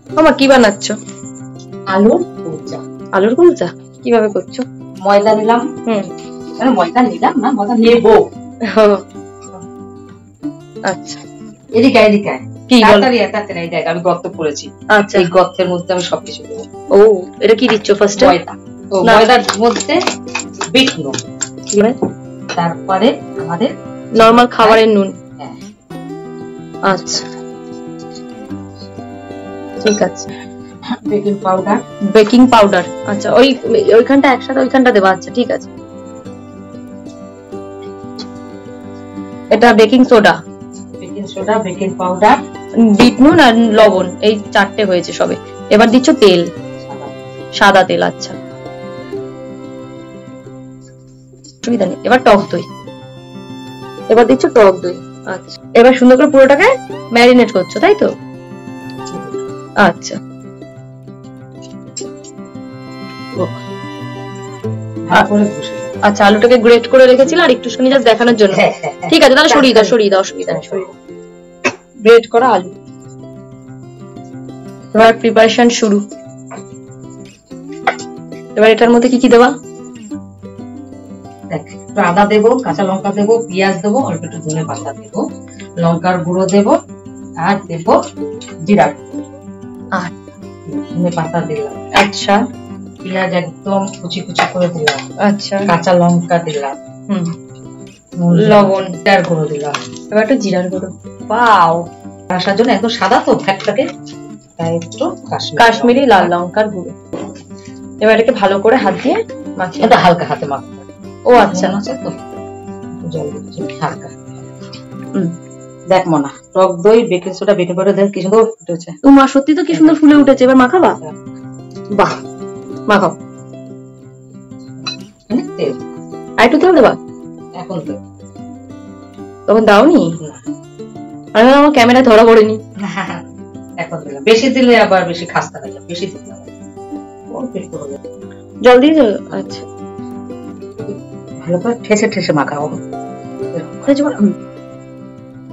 মামা কি বানাচ্ছ? আলুর কুলচা। আলুর কুলচা কিভাবে করছো? ময়দা নিলাম। ময়দা নিলাম না, ময়দা নেবো। আচ্ছা, এদিকে এদিকে কি তাড়াতাড়ি তাড়াতাড়ি দেখ, আমি গর্ত করেছি। আচ্ছা, এই গর্তের মধ্যে আমি সবকিছু দেবো। ও এটা কি দিচ্ছ ফার্স্ট? ময়দা। তো ময়দার মধ্যে বিট নুন, তারপরে আমাদের নরমাল খাবারের নুন। আচ্ছা ঠিক আছে। Baking powder. বেকিং পাউডার, আচ্ছা ওইখানটা একসাথে ওইখানটা দেবা। আচ্ছা ঠিক আছে। এটা baking soda. Baking soda, baking powder, বিট নুন আর লবণ, এই চারটে হয়েছে সবে। এবার দিচ্ছ তেল, সাদা তেল। আচ্ছা সুবিধা নেই। এবার টক দই, এবার দিচ্ছ টক দই। আচ্ছা এবার সুন্দর করে পুরোটাকে ম্যারিনেট করছো, তাই তো? আচ্ছা আচ্ছা, আলুটাকে গ্রেট করে রেখেছিল আর একটু শুনি জাস্ট দেখানোর জন্য। ঠিক আছে তাহলে সরিয়ে দাও, সরিয়ে দাও, অসুবিধা নেই, সরিয়ে দাও। গ্রেট করা আলু। এবার প্রিপারেশন শুরু। এবার এটার মধ্যে কি কি দেবা? একটু আদা দেবো, কাঁচা লঙ্কা দেবো, পেঁয়াজ দেবো, অল্প একটু ধনে পাতা দেবো, লঙ্কার গুঁড়ো দেবো, আর দেবো জিরা, আর ধনে পাতা দিলাম। আচ্ছা পেঁয়াজ একদম কুচি কুচি করে দিলাম। আচ্ছা কাঁচা লঙ্কা দিলাম, লবণ, জিরার গুঁড়ো দিলাম। এবার একটু জিরার গুঁড়ো। পাও আসার জন্য একদম সাদা তো ফ্যাটটাকে, তাই একটু কাশ্মীরি লাল লঙ্কার গুঁড়ো। এবার এটাকে ভালো করে হাত দিয়ে মাখিয়ে, এটা হালকা হাতে মাখো। ও আচ্ছা তো জল দিচ্ছি হালকা। দেখ মনা, টক দই, বেকিং সোডা, বেকিং পাউডার দেখ কি সুন্দর ফুটেছে। মা সত্যি তো কি সুন্দর ফুলে উঠেছে। এবার মাখাবা? বাহ, মাখাও। তেল আর একটু তেল দেবা? এখন তো তখন দাওনি? আমি আমার ক্যামেরা ধরা পড়েনি। এখন দিলাম। বেশি দিলে আবার বেশি খাস্তা হয়ে যাবে, বেশি দিতে হবে। জল দিয়ে যাবে। আচ্ছা ভালো করে ঠেসে ঠেসে মাখাও।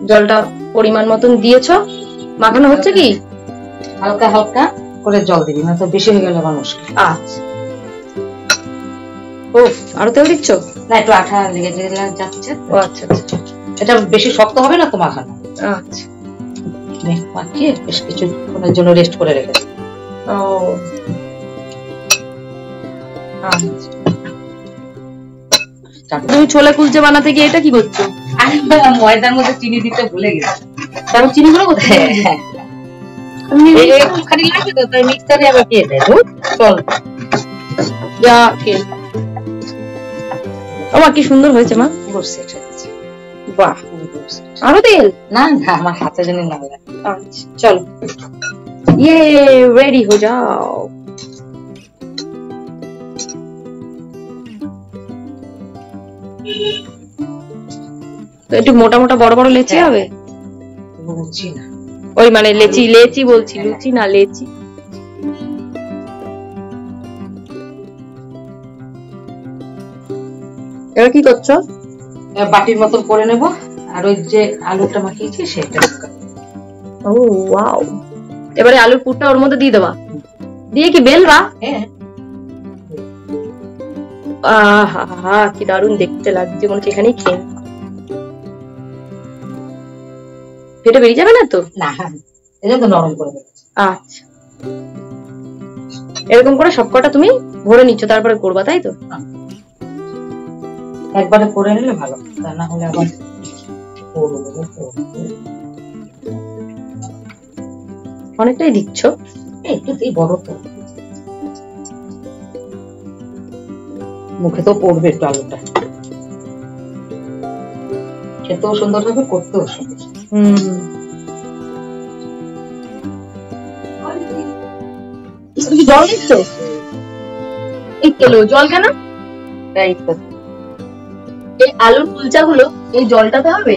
জলটা পরিমাণ মতন দিয়েছো, মাখানো হচ্ছে কি? হালকা হালকা করে জল দিবি, না তো বেশি হয়ে গেলে আবার মুশকিল। আচ্ছা ও আরো তেল দিচ্ছ? না একটু আঠা লেগে যাচ্ছে। ও আচ্ছা আচ্ছা, এটা বেশি শক্ত হবে না তো মাখানো। আচ্ছা মাখিয়ে বেশ কিছুক্ষণের জন্য রেস্ট করে রেখে দিই। ও আচ্ছা। তুমি ছোলা কুলচা বানাতে গিয়ে এটা কি করছো? আমি ময়দার মধ্যে চিনি দিতে ভুলে গেছি। তারপর চিনি গুলো কোথায়? একটুখানি লাগবে তো, তাই মিক্সারে আবার দিয়ে দেয়। চল যা খেয়ে। ও মা কি সুন্দর হয়েছে মা। পুরো সেট হয়ে গেছে। বাহ, আরো তেল? না না, আমার হাতে যেন না লাগে। আচ্ছা চলো, ये रेडी हो जाओ। তো একটু মোটা মোটা বড় বড় লেচি হবে? লুচি না, ওই মানে লেচি, লেচি বলছি, লুচি না লেচি। এবার কি করছো? বাটির মতন করে নেব, আর ওই যে আলুটা মাখিয়েছি সেটা। ও ওয়াও, এবারে আলুর পুরটা ওর মধ্যে দিয়ে দেবা, দিয়ে কি বেলবা? হ্যাঁ। আহা কি দারুণ দেখতে লাগছে, মনে হচ্ছে এখানেই খেয়ে। পেটে বেরিয়ে যাবে না তো? না, এটা তো নরম করে দেবে। আচ্ছা এরকম করে সবকটা তুমি ভরে নিচ্ছ, তারপরে করবা, তাই তো? একবারে করে নিলে ভালো, তা না হলে আবার অনেকটাই দিচ্ছ। একটু দিই, বড় তো মুখে তো পড়বে একটু। আলুটা খেতেও সুন্দর হবে, করতেও সুন্দর। জল দিচ্ছ? এই তেল জল কেন? এই আলুর কুলচা গুলো এই জলটাতে হবে?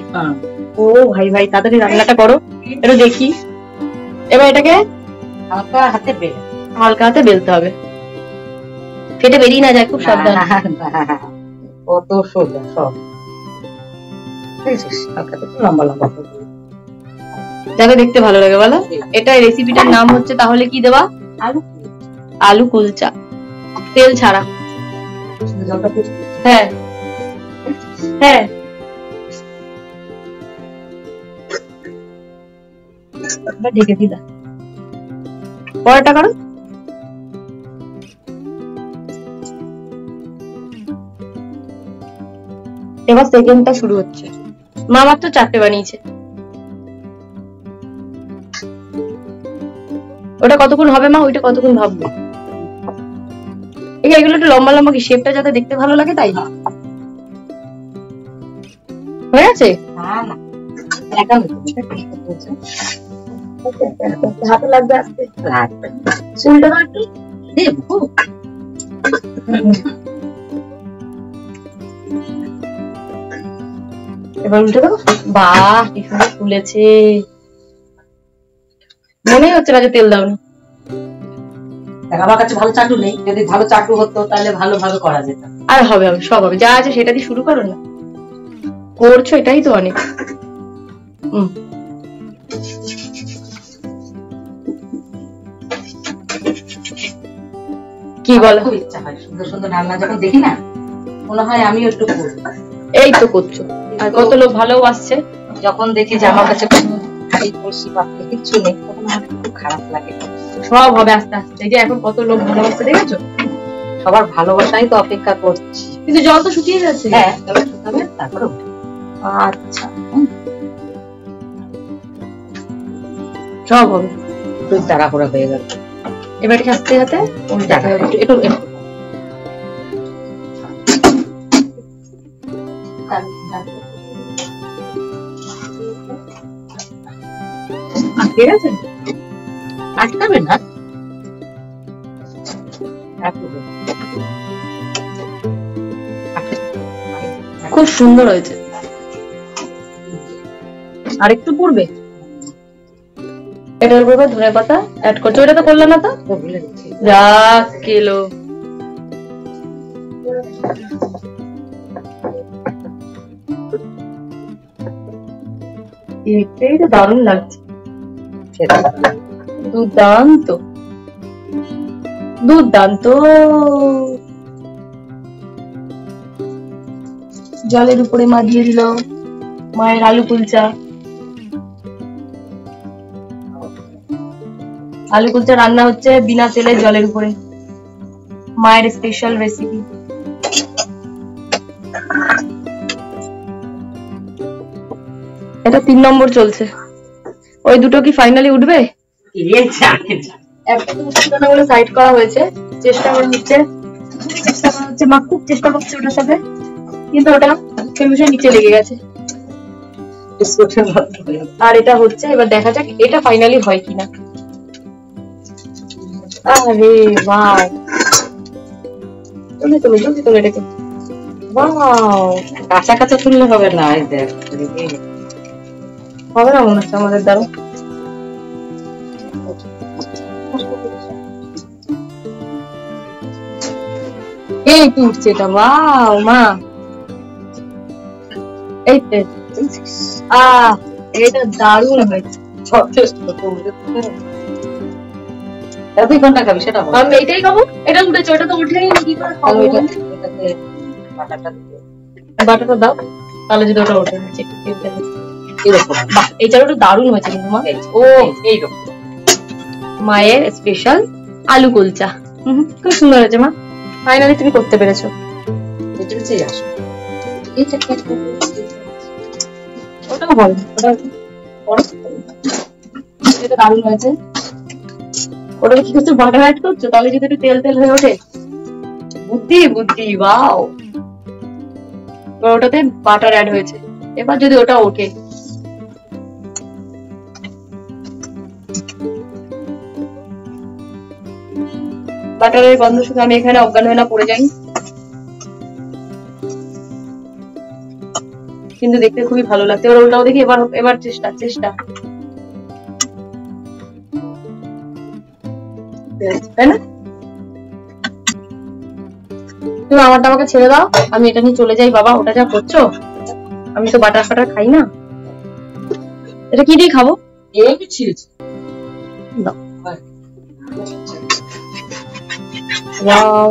ও ভাই ভাই, তাড়াতাড়ি রান্নাটা করো, এটা দেখি। এবার এটাকে হালকা হাতে বেলে, হালকা হাতে বেলতে হবে, ফেটে বেরিয়ে না যায়, খুব সাবধান। কত সোজা সব। লম্বা লম্বা যাতে দেখতে ভালো লাগে বলো। এটা রেসিপিটার নাম হচ্ছে তাহলে কি দেওয়া? আলু আলু কুলচা, তেল ছাড়া। হ্যাঁ হ্যাঁ, ঢেকে দিদা পরোটা করো। এবার সেকেন্ডটা শুরু হচ্ছে। মা মাত্র 4টে বানিয়েছে। ওটা কতক্ষণ হবে মা? ওইটা কতক্ষণ ভাববো? এগুলো একটু লম্বা লম্বা, কি শেপটা যাতে দেখতে ভালো লাগে তাই। হয়ে আছে? হাতে লাগবে, আসতে লাগবে। উল্টো দাও একটু। এবার উল্টে দাও। বাহ, কি সুন্দর ফুলেছে। মনে হচ্ছে না যে তেল দাওনি। আমার কাছে ভালো চাটু নেই, যদি ভালো চাটু হতো তাহলে ভালোভাবে করা যেত। আর হবে হবে, সব হবে, যা আছে সেটা দিয়ে শুরু করো না। করছো এটাই তো অনেক। কি বলো? খুব ইচ্ছা হয় সুন্দর সুন্দর রান্না যখন দেখি না, মনে হয় আমিও একটু করব। এই তো করছো, আর কত লোক ভালো আসছে। যখন দেখি যে আমার কাছে এই কলসি পাত্রে কিচ্ছু নেই, তখন আমার খুব খারাপ লাগে। সব হবে আস্তে আস্তে। এই যে এখন কত লোক ভালোবাসতে দেখেছো? সবার ভালোবাসাই তো অপেক্ষা করছি। কিন্তু জল তো শুকিয়ে যাচ্ছে। হ্যাঁ, জল শুকাবে তারপরে। আচ্ছা, সব হবে। খুব তাড়াহুড়া হয়ে গেল। এবার হাতে হাতে একটু ঠিক আছে, আটকাবে না। খুব সুন্দর হয়েছে। আর একটু পূর্বে এটার উপরে ধনে পাতা অ্যাড করছো। ওটা তো করলে না তো? যা কিলো এটাই তো দারুণ লাগছে। দুর্দান্ত দুর্দান্ত। জলের উপরে মা দিয়ে দিল মায়ের আলু কুলচা। আলু কুলচা রান্না হচ্ছে বিনা তেলে জলের উপরে, মায়ের স্পেশাল রেসিপি। এটা 3 নম্বর চলছে। ওই দুটো কি ফাইনালি উঠবে? একটা তো উঠবে না বলে সাইড করা হয়েছে। চেষ্টা করা হচ্ছে মা খুব চেষ্টা করছে ওটার সাথে, কিন্তু ওটা ফিউশন নিচে লেগে গেছে। আর এটা হচ্ছে, এবার দেখা যাক এটা ফাইনালি হয় কিনা। আরে বাহ, তুমি জলদি তোলে এটাকে। বাহ, কাঁচা কাঁচা তুললে হবে না। হবে না মনে হচ্ছে আমাদের দ্বারা। এই কি উঠছে এটা। বাহ মা, এই তো এটা দারুণ হয়েছে। তুই কোনটা খাবি সেটা বল। আমি এইটাই খাবো। এটা উঠেছে, ওটা তো উঠেই কি করে খাবো? বাটাটা দাও, তাহলে যদি ওটা ওঠে। এরকম বাহ, এই চালটা দারুণ হয়েছে কিন্তু মা। ও এইরকম মায়ের স্পেশাল আলু কুলচা। খুব সুন্দর হয়েছে মা। ফাইনালি তুমি করতে পেরেছো। ওটাও বলো, এটা দারুণ হয়েছে। ওটা কি কিছু বাটার অ্যাড করছো? তাহলে যদি একটু তেল তেল হয়ে ওঠে। বুদ্ধি বুদ্ধি, বাও। ওটাতে বাটার অ্যাড হয়েছে। এবার যদি ওটা ওঠে, বাটারের গন্ধ শুনে আমি এখানে অজ্ঞান হয়ে না পড়ে যাই। কিন্তু দেখতে খুবই ভালো লাগছে। এবার ওটাও দেখি। এবার চেষ্টা তাই না? তুমি আমারটা আমাকে ছেড়ে দাও, আমি এটা নিয়ে চলে যাই। বাবা, ওটা যা করছো, আমি তো বাটার ফাটার খাই না। এটা কি দিয়ে খাবো? আমি ছিলছি দাও। ওয়াও